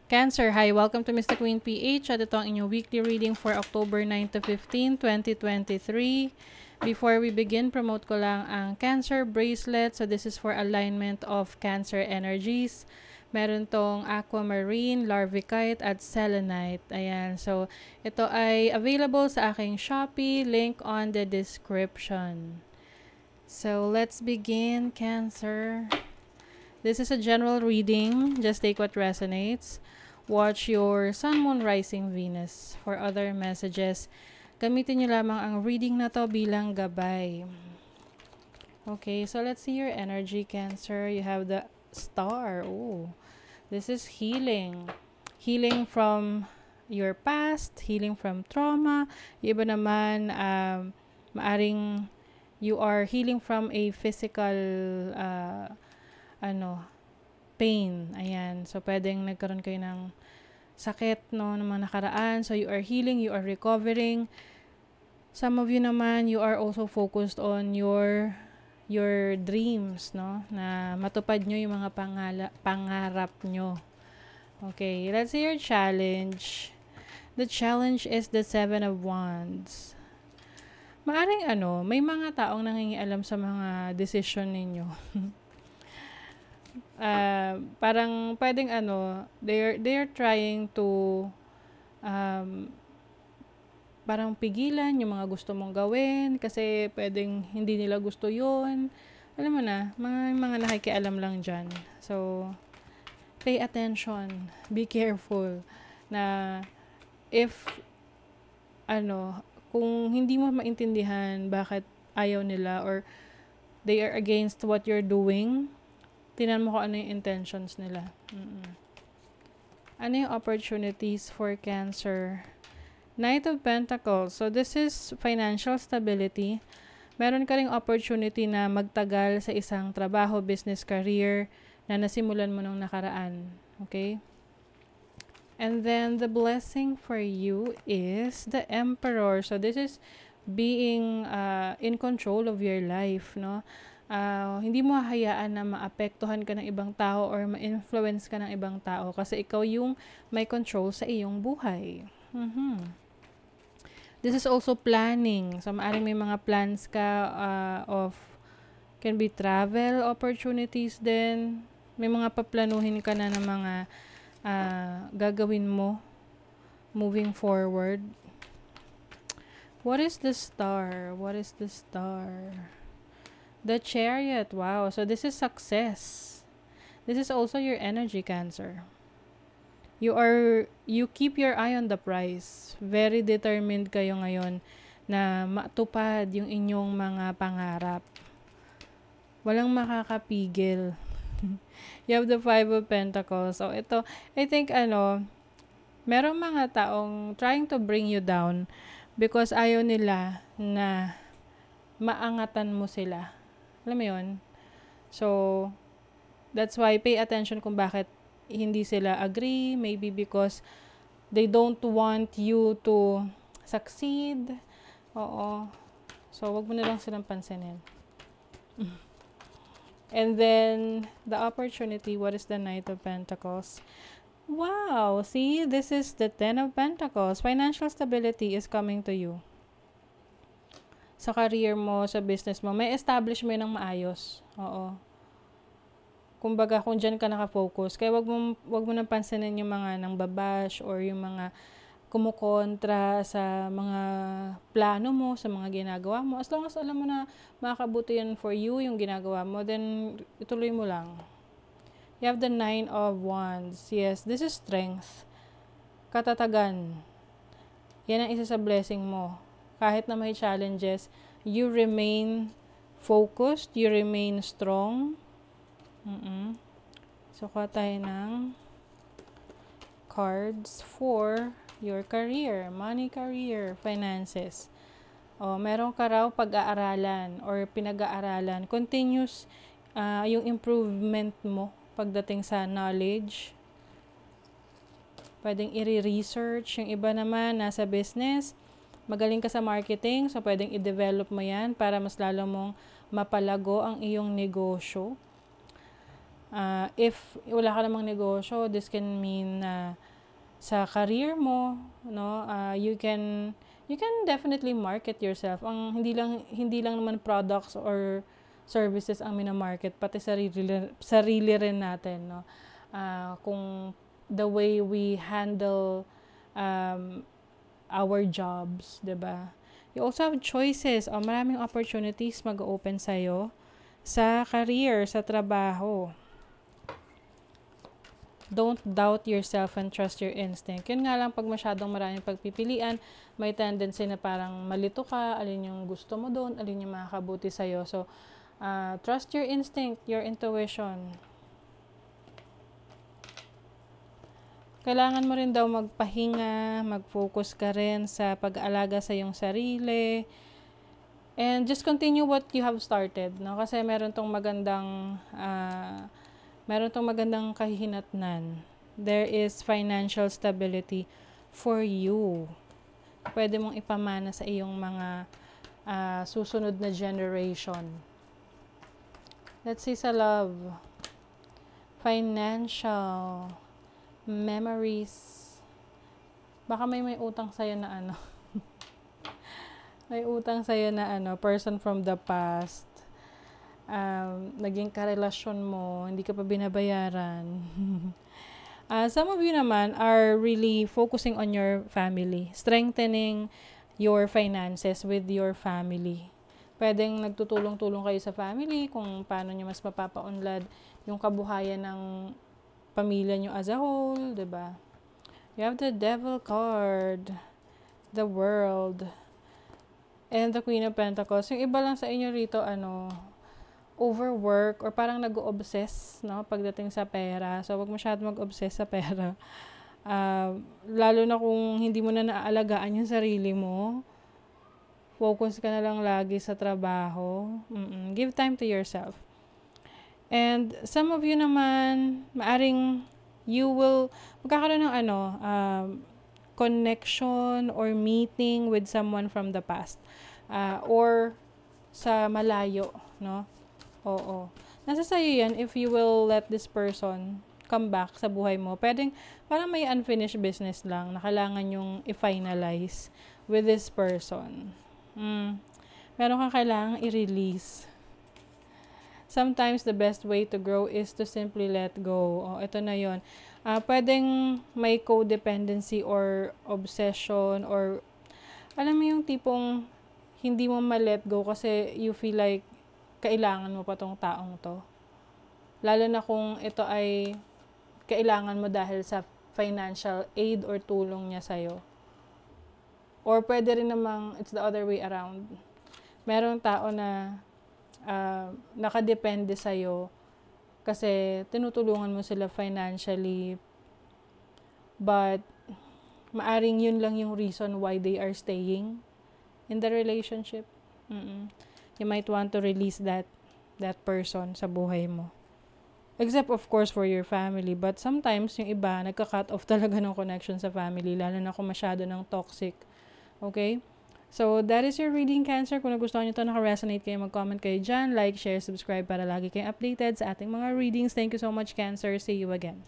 Cancer, hi! Welcome to Mr. Queen PH at ito ang inyong weekly reading for October 9 to 15, 2023. Before we begin, promote ko lang ang Cancer bracelet. So this is for alignment of Cancer energies. Meron tong aquamarine, larvicite at selenite. Ayan, so ito ay available sa aking Shopee, link on the description. So let's begin, Cancer. This is a general reading. Just take what resonates. Watch your Sun, Moon, Rising, Venus. For other messages, gamitin nyo lamang ang reading na to bilang gabay. Okay, so let's see your energy, Cancer. You have the Star. Oh, this is healing. Healing from your past, healing from trauma. Yung iba naman, maaring you are healing from a physical pain. Ayan. So, pwedeng nagkaroon kayo ng sakit, no, ng mga nakaraan. So, you are healing, you are recovering. Some of you naman, you are also focused on your dreams, no, na matupad nyo yung mga pangarap nyo. Okay, let's see your challenge. The challenge is the 7 of Wands. Maaring may mga taong nangingialam sa mga decision ninyo. Parang pwedeng they're trying to parang pigilan yung mga gusto mong gawin kasi pwedeng hindi nila gusto yun. Alam mo na, mga nakikialam lang dyan. So, pay attention. Be careful na if kung hindi mo maintindihan bakit ayaw nila or they are against what you're doing, tinan mo kung ano yung intentions nila. Ano yung opportunities for Cancer? Knight of Pentacles. So, this is financial stability. Meron ka ring opportunity na magtagal sa isang trabaho, business, career na nasimulan mo nung nakaraan. Okay? And then, the blessing for you is the Emperor. So, this is being in control of your life, no? Hindi mo hahayaan na maapektuhan ka ng ibang tao or ma-influence ka ng ibang tao kasi ikaw yung may control sa iyong buhay. This is also planning. So, maaaring may mga plans ka can be travel opportunities din. May mga paplanuhin ka na ng mga gagawin mo moving forward. What is the Star? What is the Star? The Chariot. Wow. So, this is success. This is also your energy, Cancer. You keep your eye on the prize. Very determined kayo ngayon na matupad yung inyong mga pangarap. Walang makakapigil. You have the 5 of Pentacles. So, ito, I think, merong mga taong trying to bring you down because ayaw nila na maangatan mo sila. Alam mo yun? So, that's why pay attention kung bakit hindi sila agree. Maybe because they don't want you to succeed. Oo. So, wag mo na lang silang pansinin. And then, the opportunity, what is the Knight of Pentacles? Wow! See, this is the 10 of Pentacles. Financial stability is coming to you. Sa career mo, sa business mo, may establish mo ng maayos. Oo. Kumbaga, kung dyan ka nakafocus, kaya wag mo nang pansinin yung mga nang babash or yung mga kumukontra sa mga plano mo, sa mga ginagawa mo. As long as alam mo na makakabuti yan for you, yung ginagawa mo, then ituloy mo lang. You have the 9 of Wands. Yes, this is strength. Katatagan. Yan ang isa sa blessing mo. Kahit na may challenges, you remain focused, you remain strong. So, kuha tayo ng cards for your career, money, career, finances. Meron ka raw pag-aaralan or pinag-aaralan. Continuous yung improvement mo pagdating sa knowledge. Pwedeng i-research. Yung iba naman, nasa business. Magaling ka sa marketing, so pwedeng i-develop mo yan para mas lalo mong mapalago ang iyong negosyo. If wala ka namang negosyo, this can mean sa career mo, no? You can definitely market yourself. Ang hindi lang naman products or services ang minamarket, pati sarili rin natin, no? Kung the way we handle our jobs, 'di ba? You also have choices. Maraming opportunities mag-open sa'yo sa career, sa trabaho. Don't doubt yourself and trust your instinct. Yun nga lang, pag masyadong maraming pagpipilian, may tendency na parang malito ka, alin yung gusto mo doon, alin yung makakabuti sa'yo. So, trust your instinct, your intuition. Kailangan mo rin daw magpahinga, mag-focus ka rin sa pag-aalaga sa iyong sarili. And just continue what you have started, no? Kasi meron tong magandang kahihinatnan. There is financial stability for you. Pwede mong ipamana sa iyong mga susunod na generation. Let's see sa love. Financial. Memories. Baka may utang sa'yo na may utang sa'yo na person from the past. Naging karelasyon mo, hindi ka pa binabayaran. Some of you naman are really focusing on your family, strengthening your finances with your family. Pwedeng nagtutulong-tulong kayo sa family kung paano nyo mas mapapaunlad yung kabuhayan ng pamilya nyo as a whole, 'di ba? You have the Devil card, the World, and the Queen of Pentacles. Yung iba lang sa inyo rito, overwork or parang nag-o-obsess, no, pagdating sa pera. So, wag masyado mag-obsess sa pera. Lalo na kung hindi mo na naaalagaan yung sarili mo. Focus ka na lang lagi sa trabaho. Give time to yourself. And some of you naman, maaring magkakaroon ng connection or meeting with someone from the past. Or sa malayo, no? Oo. Nasa sa'yo yan if you will let this person come back sa buhay mo. Pwedeng parang may unfinished business lang na kailangan yung i-finalize with this person. Meron kang kailangang i-release. Sometimes the best way to grow is to simply let go. Ito na yon. Pwedeng may codependency or obsession or alam mo yung tipong hindi mo ma-let go kasi you feel like kailangan mo pa tong taong to. Lalo na kung ito ay kailangan mo dahil sa financial aid or tulong niya sa'yo. Or pwede rin namang it's the other way around. Merong tao na nakadepende sa'yo kasi tinutulungan mo sila financially, but maaring yun lang yung reason why they are staying in the relationship. You might want to release that person sa buhay mo. Except of course for your family, but sometimes yung iba nagka-cut off talaga ng connection sa family, lalo na kung masyado ng toxic. Okay? So, that is your reading, Cancer. Kung nagustuhan nyo ito, naka-resonate kayo, mag-comment kayo dyan. Like, share, subscribe para lagi kayong updated sa ating mga readings. Thank you so much, Cancer. See you again.